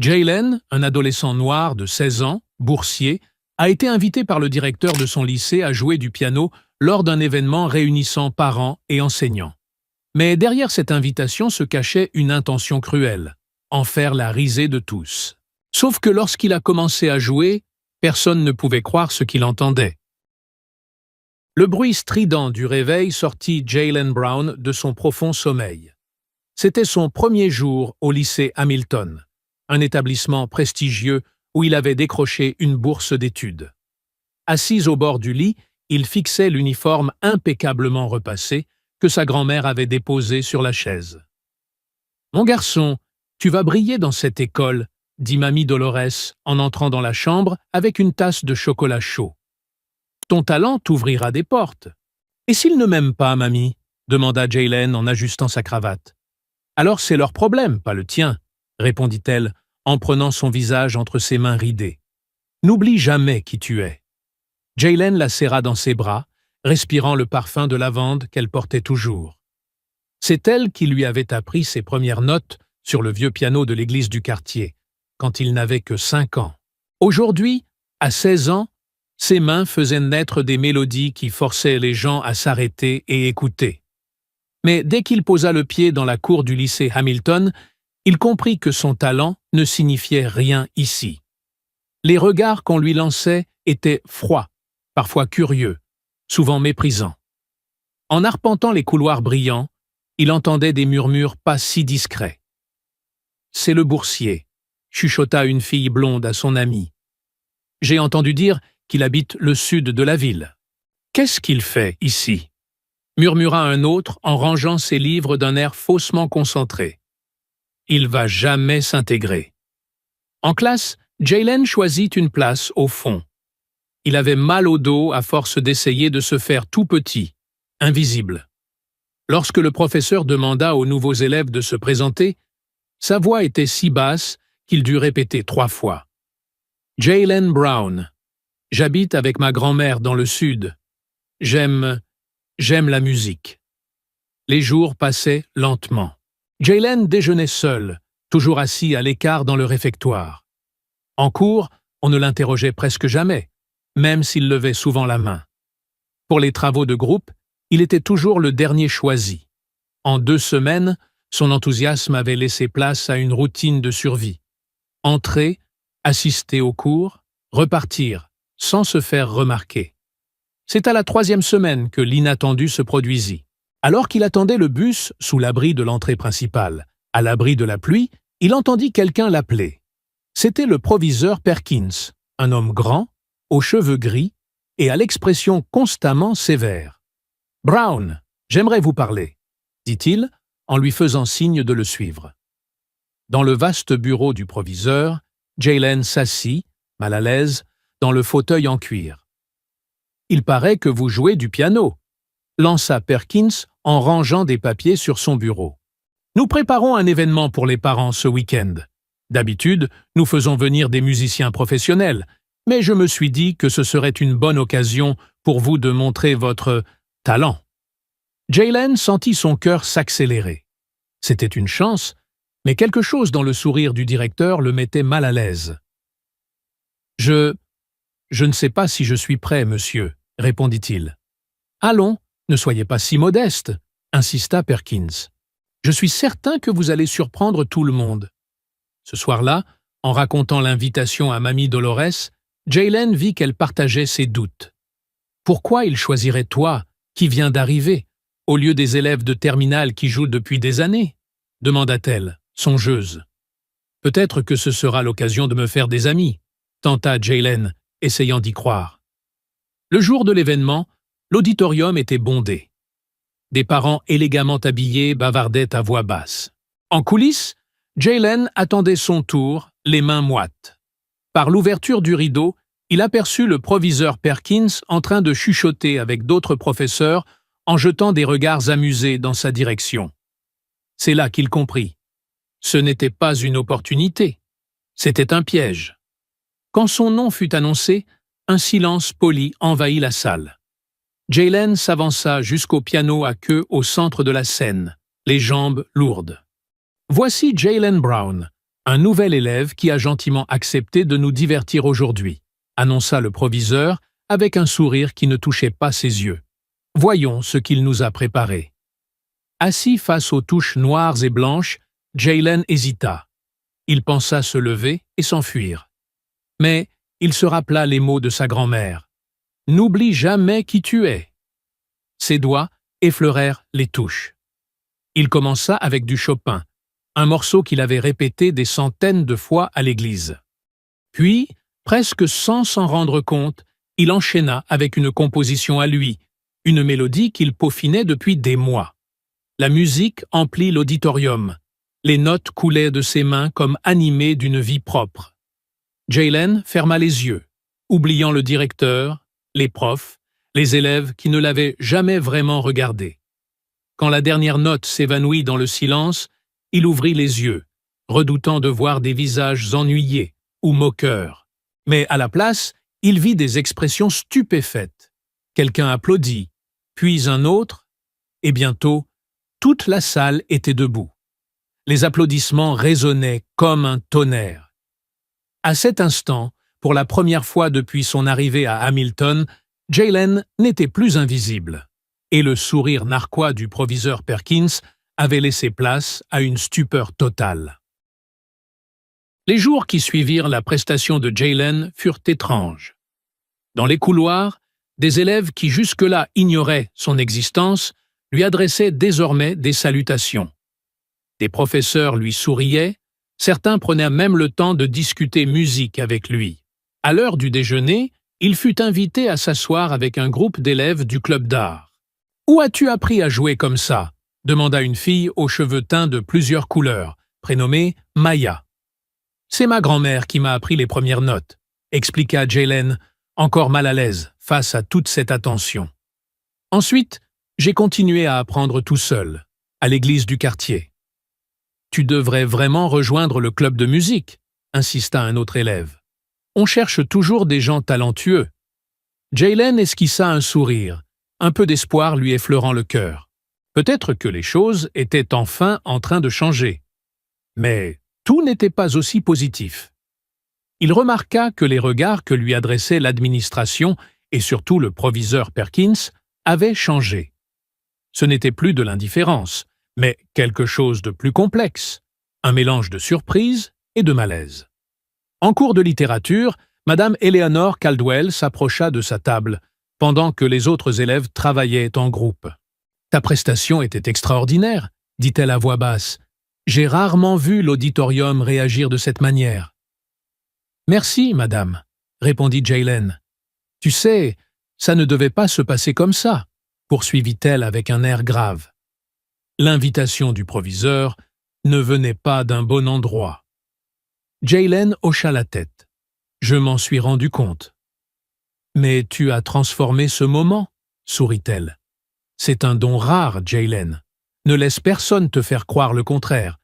Jaylen, un adolescent noir de 16 ans, boursier, a été invité par le directeur de son lycée à jouer du piano lors d'un événement réunissant parents et enseignants. Mais derrière cette invitation se cachait une intention cruelle, en faire la risée de tous. Sauf que lorsqu'il a commencé à jouer, personne ne pouvait croire ce qu'il entendait. Le bruit strident du réveil sortit Jaylen Brown de son profond sommeil. C'était son premier jour au lycée Hamilton, un établissement prestigieux où il avait décroché une bourse d'études. Assis au bord du lit, il fixait l'uniforme impeccablement repassé que sa grand-mère avait déposé sur la chaise. « Mon garçon, tu vas briller dans cette école », dit Mamie Dolores en entrant dans la chambre avec une tasse de chocolat chaud. « Ton talent t'ouvrira des portes. »« Et s'ils ne m'aiment pas, mamie ?» demanda Jaylen en ajustant sa cravate. « Alors c'est leur problème, pas le tien, » répondit-elle en prenant son visage entre ses mains ridées. « N'oublie jamais qui tu es. » Jaylen la serra dans ses bras, respirant le parfum de lavande qu'elle portait toujours. C'est elle qui lui avait appris ses premières notes sur le vieux piano de l'église du quartier, quand il n'avait que 5 ans. Aujourd'hui, à 16 ans, ses mains faisaient naître des mélodies qui forçaient les gens à s'arrêter et écouter. Mais dès qu'il posa le pied dans la cour du lycée Hamilton, il comprit que son talent ne signifiait rien ici. Les regards qu'on lui lançait étaient froids, parfois curieux, souvent méprisants. En arpentant les couloirs brillants, il entendait des murmures pas si discrets. « C'est le boursier », chuchota une fille blonde à son amie. « J'ai entendu dire qu'il habite le sud de la ville. »« Qu'est-ce qu'il fait ici ?» murmura un autre en rangeant ses livres d'un air faussement concentré. « Il va jamais s'intégrer. » En classe, Jaylen choisit une place au fond. Il avait mal au dos à force d'essayer de se faire tout petit, invisible. Lorsque le professeur demanda aux nouveaux élèves de se présenter, sa voix était si basse qu'il dut répéter 3 fois. « Jaylen Brown. J'habite avec ma grand-mère dans le sud. J'aime la musique. » Les jours passaient lentement. Jaylen déjeunait seul, toujours assis à l'écart dans le réfectoire. En cours, on ne l'interrogeait presque jamais, même s'il levait souvent la main. Pour les travaux de groupe, il était toujours le dernier choisi. En 2 semaines, son enthousiasme avait laissé place à une routine de survie. Entrer, assister aux cours, repartir, sans se faire remarquer. C'est à la 3e semaine que l'inattendu se produisit. Alors qu'il attendait le bus sous l'abri de l'entrée principale, à l'abri de la pluie, il entendit quelqu'un l'appeler. C'était le proviseur Perkins, un homme grand, aux cheveux gris et à l'expression constamment sévère. « Brown, j'aimerais vous parler, » dit-il en lui faisant signe de le suivre. Dans le vaste bureau du proviseur, Jaylen s'assit, mal à l'aise, dans le fauteuil en cuir. « Il paraît que vous jouez du piano », lança Perkins en rangeant des papiers sur son bureau. « Nous préparons un événement pour les parents ce week-end. D'habitude, nous faisons venir des musiciens professionnels, mais je me suis dit que ce serait une bonne occasion pour vous de montrer votre talent. » Jaylen sentit son cœur s'accélérer. C'était une chance, mais quelque chose dans le sourire du directeur le mettait mal à l'aise. « Je ne sais pas si je suis prêt, monsieur, » répondit-il. « Allons, ne soyez pas si modeste, » insista Perkins. « Je suis certain que vous allez surprendre tout le monde. » Ce soir-là, en racontant l'invitation à Mamie Dolores, Jaylen vit qu'elle partageait ses doutes. Pourquoi il choisirait toi, qui viens d'arriver, au lieu des élèves de terminale qui jouent depuis des années ? Demanda-t-elle, songeuse. Peut-être que ce sera l'occasion de me faire des amis, tenta Jaylen, essayant d'y croire. Le jour de l'événement, l'auditorium était bondé. Des parents élégamment habillés bavardaient à voix basse. En coulisses, Jaylen attendait son tour, les mains moites. Par l'ouverture du rideau, il aperçut le proviseur Perkins en train de chuchoter avec d'autres professeurs en jetant des regards amusés dans sa direction. C'est là qu'il comprit. Ce n'était pas une opportunité, c'était un piège. Quand son nom fut annoncé, un silence poli envahit la salle. Jaylen s'avança jusqu'au piano à queue au centre de la scène, les jambes lourdes. « Voici Jaylen Brown, Un nouvel élève qui a gentiment accepté de nous divertir aujourd'hui, annonça le proviseur avec un sourire qui ne touchait pas ses yeux. Voyons ce qu'il nous a préparé. Assis face aux touches noires et blanches, Jaylen hésita. Il pensa se lever et s'enfuir. Mais il se rappela les mots de sa grand-mère. « N'oublie jamais qui tu es ». Ses doigts effleurèrent les touches. Il commença avec du Chopin, un morceau qu'il avait répété des centaines de fois à l'église. Puis, presque sans s'en rendre compte, il enchaîna avec une composition à lui, une mélodie qu'il peaufinait depuis des mois. La musique emplit l'auditorium. Les notes coulaient de ses mains comme animées d'une vie propre. Jaylen ferma les yeux, oubliant le directeur, les profs, les élèves qui ne l'avaient jamais vraiment regardé. Quand la dernière note s'évanouit dans le silence, il ouvrit les yeux, redoutant de voir des visages ennuyés ou moqueurs. Mais à la place, il vit des expressions stupéfaites. Quelqu'un applaudit, puis un autre, et bientôt, toute la salle était debout. Les applaudissements résonnaient comme un tonnerre. À cet instant, pour la première fois depuis son arrivée à Hamilton, Jaylen n'était plus invisible, et le sourire narquois du proviseur Perkins avait laissé place à une stupeur totale. Les jours qui suivirent la prestation de Jaylen furent étranges. Dans les couloirs, des élèves qui jusque-là ignoraient son existence lui adressaient désormais des salutations. Des professeurs lui souriaient, certains prenaient même le temps de discuter musique avec lui. À l'heure du déjeuner, il fut invité à s'asseoir avec un groupe d'élèves du club d'art. « Où as-tu appris à jouer comme ça ?» demanda une fille aux cheveux teints de plusieurs couleurs, prénommée Maya. « C'est ma grand-mère qui m'a appris les premières notes », expliqua Jaylen, encore mal à l'aise face à toute cette attention. « Ensuite, j'ai continué à apprendre tout seul, à l'église du quartier. »« Tu devrais vraiment rejoindre le club de musique », insista un autre élève. « On cherche toujours des gens talentueux. » Jaylen esquissa un sourire, un peu d'espoir lui effleurant le cœur. Peut-être que les choses étaient enfin en train de changer. Mais tout n'était pas aussi positif. Il remarqua que les regards que lui adressait l'administration et surtout le proviseur Perkins avaient changé. Ce n'était plus de l'indifférence, mais quelque chose de plus complexe, un mélange de surprise et de malaise. En cours de littérature, Madame Eleanor Caldwell s'approcha de sa table, pendant que les autres élèves travaillaient en groupe. « Ta prestation était extraordinaire », dit-elle à voix basse. « J'ai rarement vu l'auditorium réagir de cette manière. »« Merci, madame, » répondit Jaylen. « Tu sais, ça ne devait pas se passer comme ça, » poursuivit-elle avec un air grave. L'invitation du proviseur ne venait pas d'un bon endroit. Jaylen hocha la tête. « Je m'en suis rendu compte. »« Mais tu as transformé ce moment, » sourit-elle. « C'est un don rare, Jaylen. Ne laisse personne te faire croire le contraire. »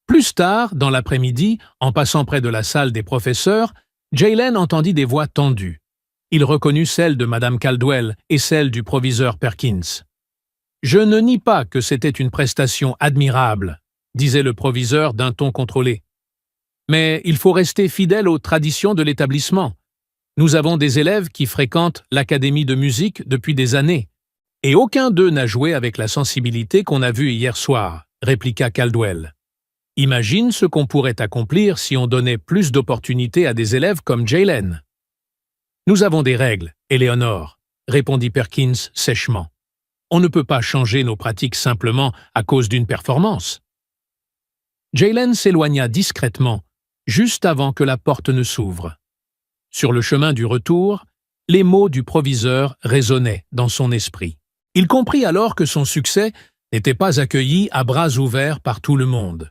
Plus tard, dans l'après-midi, en passant près de la salle des professeurs, Jaylen entendit des voix tendues. Il reconnut celle de Madame Caldwell et celle du proviseur Perkins. « Je ne nie pas que c'était une prestation admirable, » disait le proviseur d'un ton contrôlé. « Mais il faut rester fidèle aux traditions de l'établissement. Nous avons des élèves qui fréquentent l'académie de musique depuis des années. Et aucun d'eux n'a joué avec la sensibilité qu'on a vue hier soir, » répliqua Caldwell. « Imagine ce qu'on pourrait accomplir si on donnait plus d'opportunités à des élèves comme Jaylen. »« Nous avons des règles, Eleanor, » répondit Perkins sèchement. « On ne peut pas changer nos pratiques simplement à cause d'une performance. » Jaylen s'éloigna discrètement, juste avant que la porte ne s'ouvre. Sur le chemin du retour, les mots du proviseur résonnaient dans son esprit. Il comprit alors que son succès n'était pas accueilli à bras ouverts par tout le monde.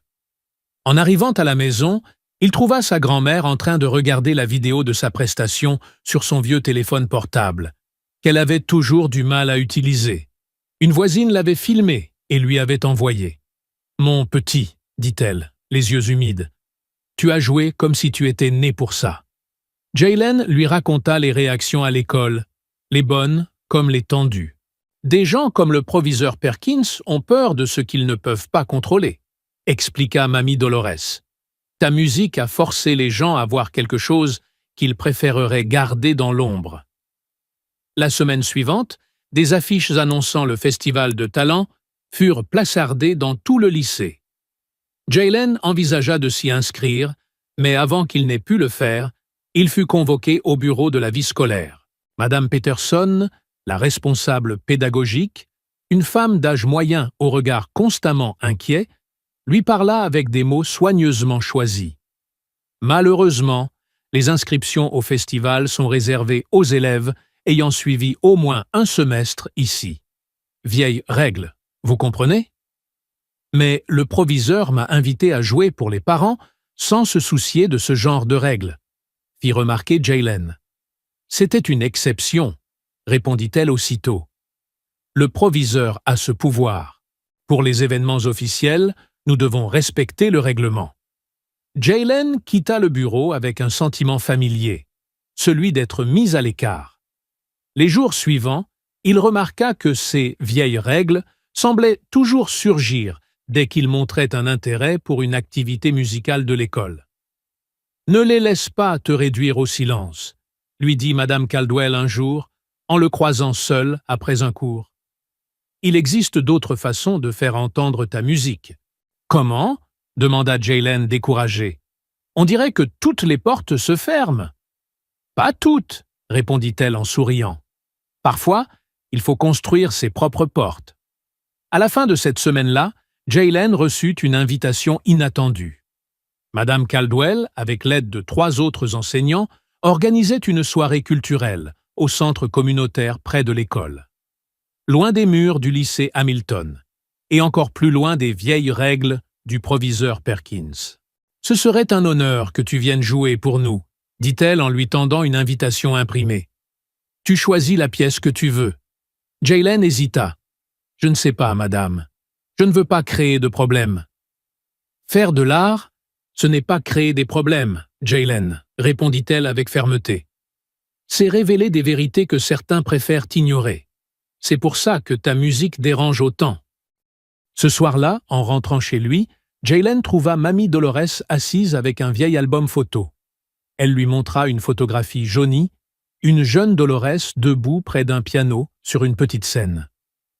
En arrivant à la maison, il trouva sa grand-mère en train de regarder la vidéo de sa prestation sur son vieux téléphone portable, qu'elle avait toujours du mal à utiliser. Une voisine l'avait filmé et lui avait envoyé. « Mon petit, » dit-elle, les yeux humides, « tu as joué comme si tu étais né pour ça. » Jaylen lui raconta les réactions à l'école, les bonnes comme les tendues. Des gens comme le proviseur Perkins ont peur de ce qu'ils ne peuvent pas contrôler, expliqua Mamie Dolores. Ta musique a forcé les gens à voir quelque chose qu'ils préféreraient garder dans l'ombre. » La semaine suivante, des affiches annonçant le festival de talent furent placardées dans tout le lycée. Jaylen envisagea de s'y inscrire, mais avant qu'il n'ait pu le faire, il fut convoqué au bureau de la vie scolaire. Madame Peterson, la responsable pédagogique, une femme d'âge moyen au regard constamment inquiet, lui parla avec des mots soigneusement choisis. Malheureusement, les inscriptions au festival sont réservées aux élèves ayant suivi au moins un semestre ici. Vieille règle, vous comprenez? Mais le proviseur m'a invité à jouer pour les parents sans se soucier de ce genre de règles, fit remarquer Jaylen. C'était une exception, répondit-elle aussitôt. Le proviseur a ce pouvoir. Pour les événements officiels, nous devons respecter le règlement. Jaylen quitta le bureau avec un sentiment familier, celui d'être mis à l'écart. Les jours suivants, il remarqua que ces vieilles règles semblaient toujours surgir dès qu'il montrait un intérêt pour une activité musicale de l'école. « Ne les laisse pas te réduire au silence », lui dit Madame Caldwell un jour, en le croisant seul après un cours. « Il existe d'autres façons de faire entendre ta musique. »« Comment ?» demanda Jaylen découragé. « On dirait que toutes les portes se ferment. »« Pas toutes, » répondit-elle en souriant. « Parfois, il faut construire ses propres portes. » À la fin de cette semaine-là, Jaylen reçut une invitation inattendue. Madame Caldwell, avec l'aide de 3 autres enseignants, organisait une soirée culturelle au centre communautaire près de l'école. Loin des murs du lycée Hamilton, et encore plus loin des vieilles règles du proviseur Perkins. « Ce serait un honneur que tu viennes jouer pour nous, » dit-elle en lui tendant une invitation imprimée. « Tu choisis la pièce que tu veux. » Jaylen hésita. « Je ne sais pas, madame. Je ne veux pas créer de problèmes. »« Faire de l'art, ce n'est pas créer des problèmes, Jaylen, » répondit-elle avec fermeté. « C'est révéler des vérités que certains préfèrent ignorer. C'est pour ça que ta musique dérange autant. » Ce soir-là, en rentrant chez lui, Jaylen trouva Mamie Dolores assise avec un vieil album photo. Elle lui montra une photographie jaunie, une jeune Dolores debout près d'un piano sur une petite scène.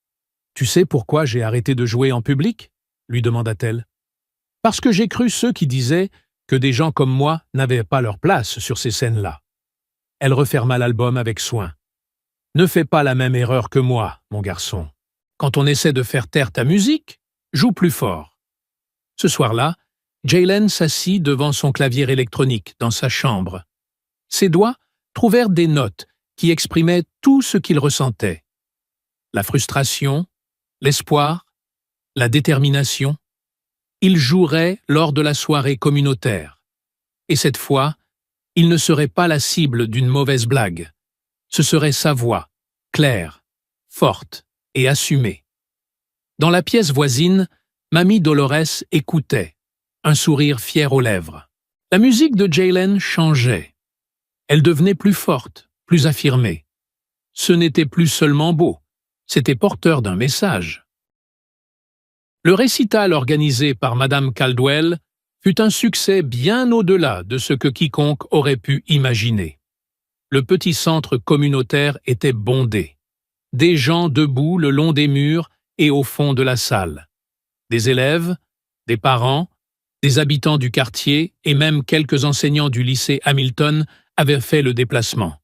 « Tu sais pourquoi j'ai arrêté de jouer en public ?» lui demanda-t-elle. « Parce que j'ai cru ceux qui disaient que des gens comme moi n'avaient pas leur place sur ces scènes-là. » Elle referma l'album avec soin. « Ne fais pas la même erreur que moi, mon garçon. Quand on essaie de faire taire ta musique, joue plus fort. » Ce soir-là, Jaylen s'assit devant son clavier électronique dans sa chambre. Ses doigts trouvèrent des notes qui exprimaient tout ce qu'il ressentait. La frustration, l'espoir, la détermination. Il jouerait lors de la soirée communautaire. Et cette fois, il ne serait pas la cible d'une mauvaise blague. Ce serait sa voix, claire, forte et assumée. Dans la pièce voisine, Mamie Dolores écoutait, un sourire fier aux lèvres. La musique de Jaylen changeait. Elle devenait plus forte, plus affirmée. Ce n'était plus seulement beau, c'était porteur d'un message. Le récital organisé par Madame Caldwell fut un succès bien au-delà de ce que quiconque aurait pu imaginer. Le petit centre communautaire était bondé. Des gens debout le long des murs et au fond de la salle. Des élèves, des parents, des habitants du quartier et même quelques enseignants du lycée Hamilton avaient fait le déplacement.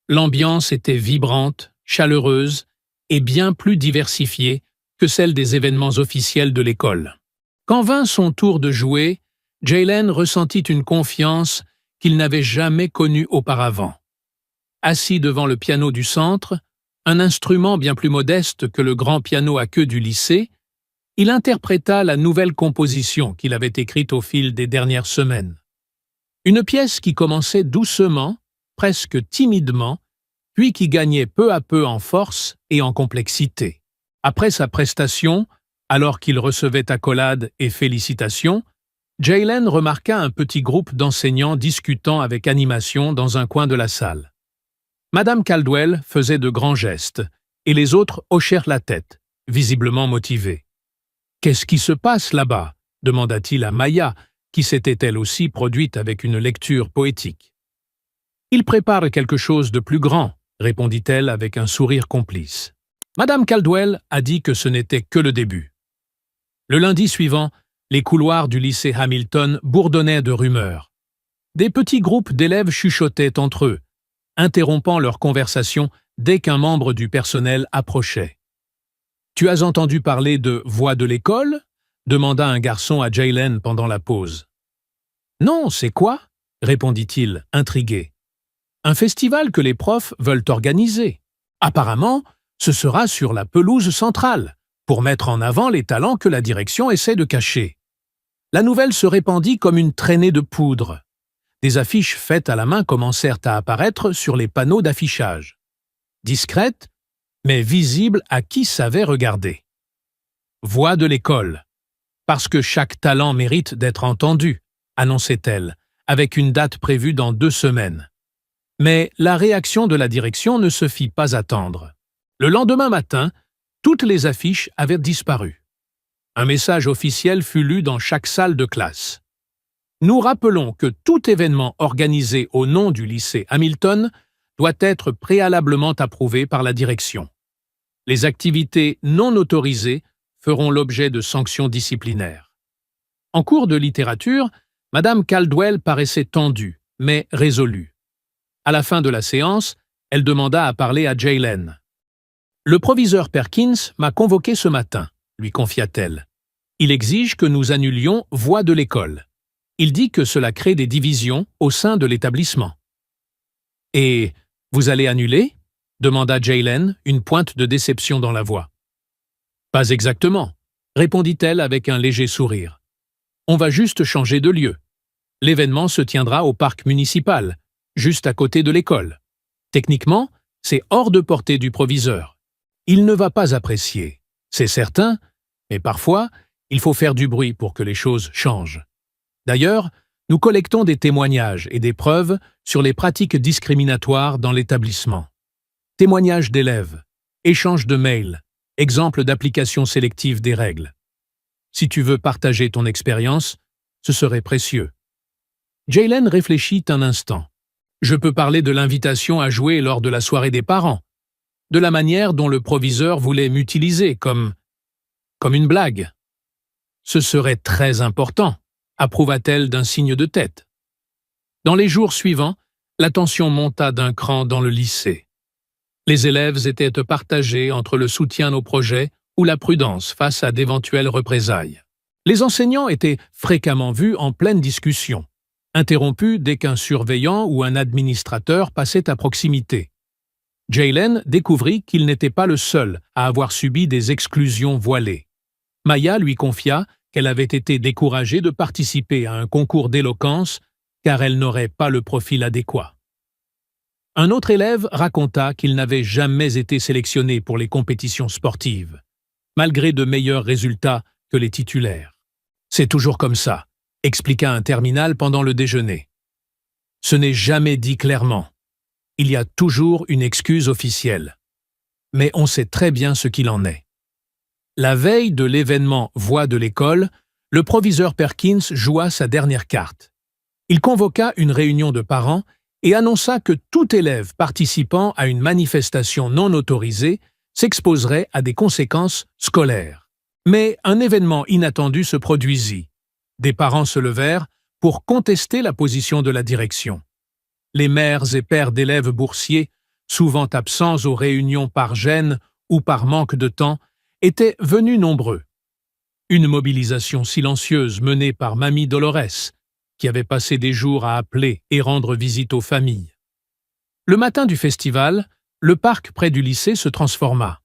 L'ambiance était vibrante, chaleureuse et bien plus diversifiée que celle des événements officiels de l'école. Quand vint son tour de jouer, Jaylen ressentit une confiance qu'il n'avait jamais connue auparavant. Assis devant le piano du centre, un instrument bien plus modeste que le grand piano à queue du lycée, il interpréta la nouvelle composition qu'il avait écrite au fil des dernières semaines. Une pièce qui commençait doucement, presque timidement, puis qui gagnait peu à peu en force et en complexité. Après sa prestation, alors qu'il recevait accolades et félicitations, Jaylen remarqua un petit groupe d'enseignants discutant avec animation dans un coin de la salle. Madame Caldwell faisait de grands gestes, et les autres hochèrent la tête, visiblement motivés. « Qu'est-ce qui se passe là-bas » demanda-t-il à Maya, qui s'était elle aussi produite avec une lecture poétique. « Il prépare quelque chose de plus grand », répondit-elle avec un sourire complice. Madame Caldwell a dit que ce n'était que le début. Le lundi suivant, les couloirs du lycée Hamilton bourdonnaient de rumeurs. Des petits groupes d'élèves chuchotaient entre eux, interrompant leur conversation dès qu'un membre du personnel approchait. « Tu as entendu parler de Voix de l'école » demanda un garçon à Jaylen pendant la pause. « Non, c'est quoi » répondit-il, intrigué. « Un festival que les profs veulent organiser. Apparemment, ce sera sur la pelouse centrale, pour mettre en avant les talents que la direction essaie de cacher. » La nouvelle se répandit comme une traînée de poudre. Des affiches faites à la main commencèrent à apparaître sur les panneaux d'affichage. Discrètes, mais visibles à qui savait regarder. Voix de l'école. Parce que chaque talent mérite d'être entendu, annonçait-elle, avec une date prévue dans 2 semaines. Mais la réaction de la direction ne se fit pas attendre. Le lendemain matin, toutes les affiches avaient disparu. Un message officiel fut lu dans chaque salle de classe. Nous rappelons que tout événement organisé au nom du lycée Hamilton doit être préalablement approuvé par la direction. Les activités non autorisées feront l'objet de sanctions disciplinaires. En cours de littérature, Madame Caldwell paraissait tendue, mais résolue. À la fin de la séance, elle demanda à parler à Jaylen. « Le proviseur Perkins m'a convoqué ce matin, » lui confia-t-elle. « Il exige que nous annulions Voix de l'école. Il dit que cela crée des divisions au sein de l'établissement. »« Et vous allez annuler » demanda Jaylen, une pointe de déception dans la voix. « Pas exactement, » répondit-elle avec un léger sourire. « On va juste changer de lieu. L'événement se tiendra au parc municipal, juste à côté de l'école. Techniquement, c'est hors de portée du proviseur. Il ne va pas apprécier, c'est certain, mais parfois, il faut faire du bruit pour que les choses changent. D'ailleurs, nous collectons des témoignages et des preuves sur les pratiques discriminatoires dans l'établissement. Témoignages d'élèves, échanges de mails, exemples d'application sélective des règles. Si tu veux partager ton expérience, ce serait précieux. » Jaylen réfléchit un instant. « Je peux parler de l'invitation à jouer lors de la soirée des parents, de la manière dont le proviseur voulait m'utiliser comme une blague. »« Ce serait très important, » approuva-t-elle d'un signe de tête. Dans les jours suivants, la tension monta d'un cran dans le lycée. Les élèves étaient partagés entre le soutien au projet ou la prudence face à d'éventuelles représailles. Les enseignants étaient fréquemment vus en pleine discussion, interrompus dès qu'un surveillant ou un administrateur passait à proximité. Jaylen découvrit qu'il n'était pas le seul à avoir subi des exclusions voilées. Maya lui confia qu'elle avait été découragée de participer à un concours d'éloquence car elle n'aurait pas le profil adéquat. Un autre élève raconta qu'il n'avait jamais été sélectionné pour les compétitions sportives, malgré de meilleurs résultats que les titulaires. « C'est toujours comme ça », expliqua un terminal pendant le déjeuner. « Ce n'est jamais dit clairement. Il y a toujours une excuse officielle. Mais on sait très bien ce qu'il en est. » La veille de l'événement Voix de l'école, le proviseur Perkins joua sa dernière carte. Il convoqua une réunion de parents et annonça que tout élève participant à une manifestation non autorisée s'exposerait à des conséquences scolaires. Mais un événement inattendu se produisit. Des parents se levèrent pour contester la position de la direction. Les mères et pères d'élèves boursiers, souvent absents aux réunions par gêne ou par manque de temps, étaient venus nombreux. Une mobilisation silencieuse menée par Mamie Dolores, qui avait passé des jours à appeler et rendre visite aux familles. Le matin du festival, le parc près du lycée se transforma.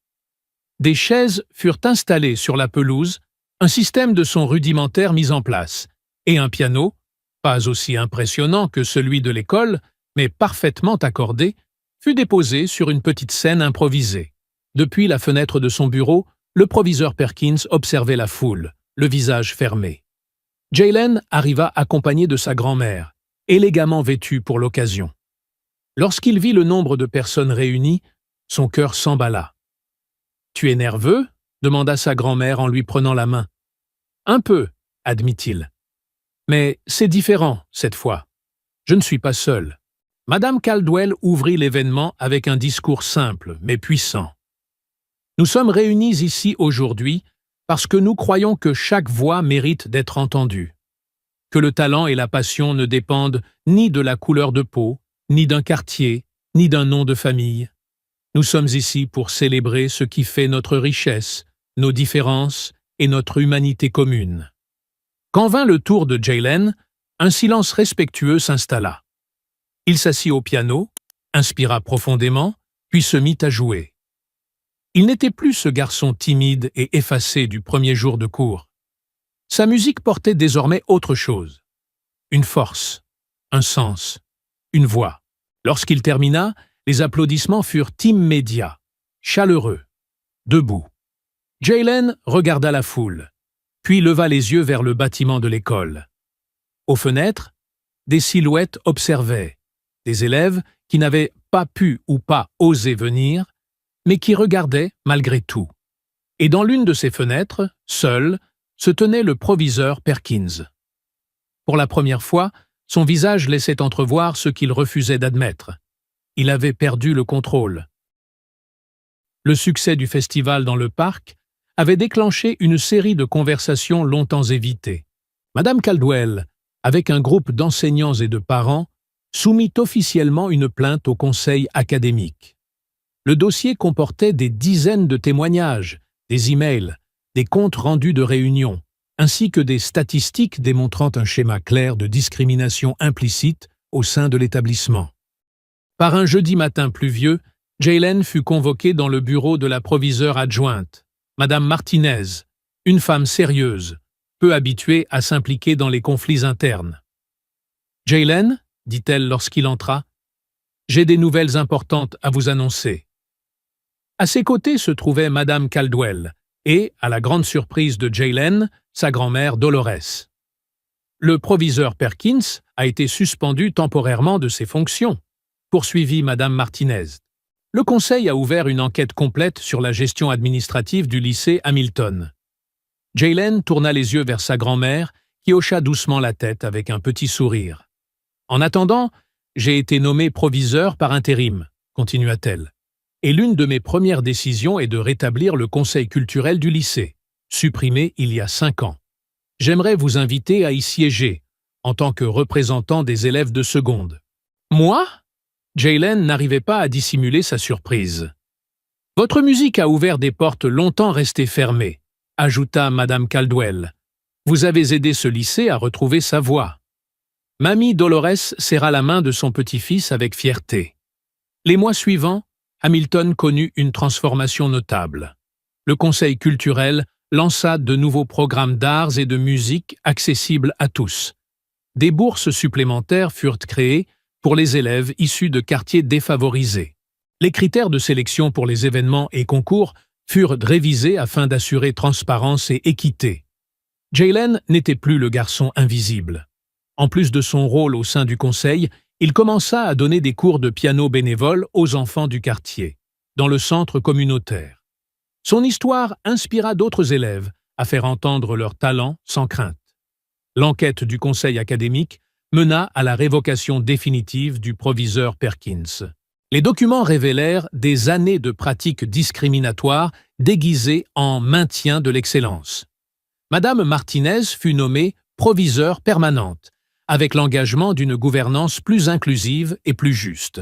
Des chaises furent installées sur la pelouse, un système de son rudimentaire mis en place, et un piano, pas aussi impressionnant que celui de l'école, mais parfaitement accordé, fut déposé sur une petite scène improvisée. Depuis la fenêtre de son bureau, le proviseur Perkins observait la foule, le visage fermé. Jaylen arriva accompagné de sa grand-mère, élégamment vêtue pour l'occasion. Lorsqu'il vit le nombre de personnes réunies, son cœur s'emballa. « Tu es nerveux ?» demanda sa grand-mère en lui prenant la main. « Un peu, » admit-il. « Mais c'est différent, cette fois. Je ne suis pas seul. Madame Caldwell ouvrit l'événement avec un discours simple, mais puissant. Nous sommes réunis ici aujourd'hui parce que nous croyons que chaque voix mérite d'être entendue, que le talent et la passion ne dépendent ni de la couleur de peau, ni d'un quartier, ni d'un nom de famille. Nous sommes ici pour célébrer ce qui fait notre richesse, nos différences et notre humanité commune. Quand vint le tour de Jaylen, un silence respectueux s'installa. Il s'assit au piano, inspira profondément, puis se mit à jouer. Il n'était plus ce garçon timide et effacé du premier jour de cours. Sa musique portait désormais autre chose. Une force, un sens, une voix. Lorsqu'il termina, les applaudissements furent immédiats, chaleureux, debout. Jaylen regarda la foule, puis leva les yeux vers le bâtiment de l'école. Aux fenêtres, des silhouettes observaient, des élèves qui n'avaient pas pu ou pas osé venir, mais qui regardaient malgré tout. Et dans l'une de ces fenêtres, seul, se tenait le proviseur Perkins. Pour la première fois, son visage laissait entrevoir ce qu'il refusait d'admettre. Il avait perdu le contrôle. Le succès du festival dans le parc avait déclenché une série de conversations longtemps évitées. Madame Caldwell, avec un groupe d'enseignants et de parents, soumit officiellement une plainte au conseil académique. Le dossier comportait des dizaines de témoignages, des emails, des comptes rendus de réunions, ainsi que des statistiques démontrant un schéma clair de discrimination implicite au sein de l'établissement. Par un jeudi matin pluvieux, Jaylen fut convoquée dans le bureau de la proviseure adjointe, Madame Martinez, une femme sérieuse, peu habituée à s'impliquer dans les conflits internes. « Jaylen, dit-elle lorsqu'il entra, j'ai des nouvelles importantes à vous annoncer. » À ses côtés se trouvait Madame Caldwell et, à la grande surprise de Jaylen, sa grand-mère Dolores. Le proviseur Perkins a été suspendu temporairement de ses fonctions, poursuivit Madame Martinez. Le conseil a ouvert une enquête complète sur la gestion administrative du lycée Hamilton. Jaylen tourna les yeux vers sa grand-mère, qui hocha doucement la tête avec un petit sourire. En attendant, j'ai été nommée proviseur par intérim, continua-t-elle. Et l'une de mes premières décisions est de rétablir le conseil culturel du lycée, supprimé il y a 5 ans. J'aimerais vous inviter à y siéger, en tant que représentant des élèves de seconde. Moi ? Jaylen n'arrivait pas à dissimuler sa surprise. Votre musique a ouvert des portes longtemps restées fermées, ajouta Madame Caldwell. Vous avez aidé ce lycée à retrouver sa voix. Mamie Dolores serra la main de son petit-fils avec fierté. Les mois suivants, Hamilton connut une transformation notable. Le conseil culturel lança de nouveaux programmes d'arts et de musique accessibles à tous. Des bourses supplémentaires furent créées pour les élèves issus de quartiers défavorisés. Les critères de sélection pour les événements et concours furent révisés afin d'assurer transparence et équité. Jaylen n'était plus le garçon invisible. En plus de son rôle au sein du conseil, il commença à donner des cours de piano bénévoles aux enfants du quartier, dans le centre communautaire. Son histoire inspira d'autres élèves à faire entendre leurs talents sans crainte. L'enquête du conseil académique mena à la révocation définitive du proviseur Perkins. Les documents révélèrent des années de pratiques discriminatoires déguisées en maintien de l'excellence. Madame Martinez fut nommée proviseure permanente, avec l'engagement d'une gouvernance plus inclusive et plus juste.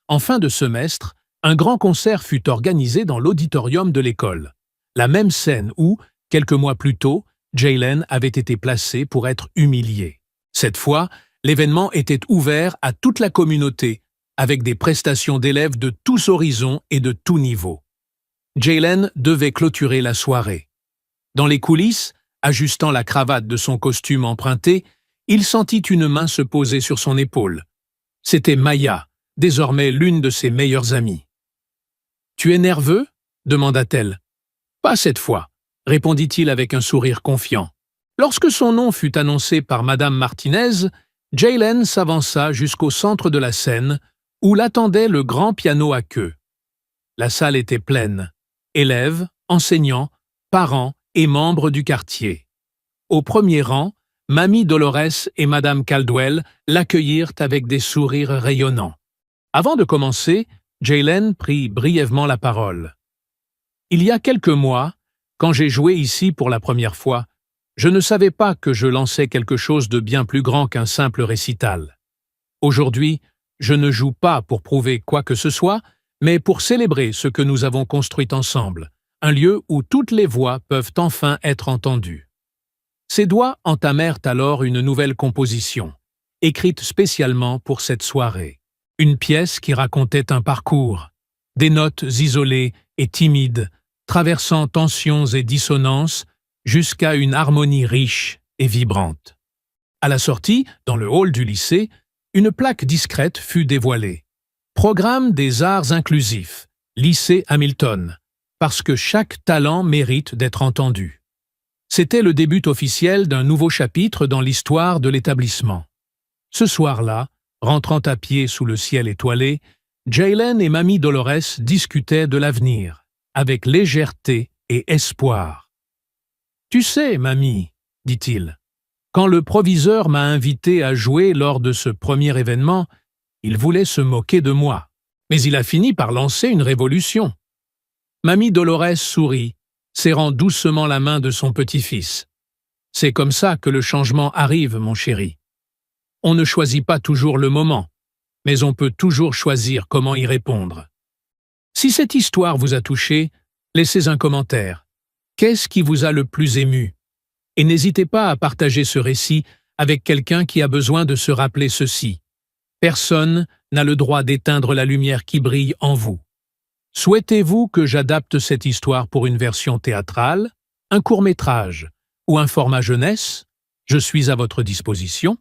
En fin de semestre, un grand concert fut organisé dans l'auditorium de l'école, la même scène où, quelques mois plus tôt, Jaylen avait été placé pour être humilié. Cette fois, l'événement était ouvert à toute la communauté, avec des prestations d'élèves de tous horizons et de tous niveaux. Jaylen devait clôturer la soirée. Dans les coulisses, ajustant la cravate de son costume emprunté, il sentit une main se poser sur son épaule. C'était Maya, désormais l'une de ses meilleures amies. « Tu es nerveux ?» demanda-t-elle. « Pas cette fois », répondit-il avec un sourire confiant. Lorsque son nom fut annoncé par Madame Martinez, Jaylen s'avança jusqu'au centre de la scène, où l'attendait le grand piano à queue. La salle était pleine. Élèves, enseignants, parents et membres du quartier. Au premier rang, Mamie Dolores et Madame Caldwell l'accueillirent avec des sourires rayonnants. Avant de commencer, Jaylen prit brièvement la parole. « Il y a quelques mois, quand j'ai joué ici pour la première fois, je ne savais pas que je lançais quelque chose de bien plus grand qu'un simple récital. Aujourd'hui, je ne joue pas pour prouver quoi que ce soit, mais pour célébrer ce que nous avons construit ensemble, un lieu où toutes les voix peuvent enfin être entendues. » Ses doigts entamèrent alors une nouvelle composition, écrite spécialement pour cette soirée. Une pièce qui racontait un parcours, des notes isolées et timides, traversant tensions et dissonances, jusqu'à une harmonie riche et vibrante. À la sortie, dans le hall du lycée, une plaque discrète fut dévoilée. Programme des arts inclusifs, lycée Hamilton, parce que chaque talent mérite d'être entendu. C'était le début officiel d'un nouveau chapitre dans l'histoire de l'établissement. Ce soir-là, rentrant à pied sous le ciel étoilé, Jaylen et Mamie Dolores discutaient de l'avenir, avec légèreté et espoir. « Tu sais, Mamie, dit-il, quand le proviseur m'a invité à jouer lors de ce premier événement, il voulait se moquer de moi, mais il a fini par lancer une révolution. » Mamie Dolores sourit, serrant doucement la main de son petit-fils. « C'est comme ça que le changement arrive, mon chéri. On ne choisit pas toujours le moment, mais on peut toujours choisir comment y répondre. Si cette histoire vous a touché, laissez un commentaire. Qu'est-ce qui vous a le plus ému? Et n'hésitez pas à partager ce récit avec quelqu'un qui a besoin de se rappeler ceci. Personne n'a le droit d'éteindre la lumière qui brille en vous. Souhaitez-vous que j'adapte cette histoire pour une version théâtrale, un court-métrage ou un format jeunesse? Je suis à votre disposition.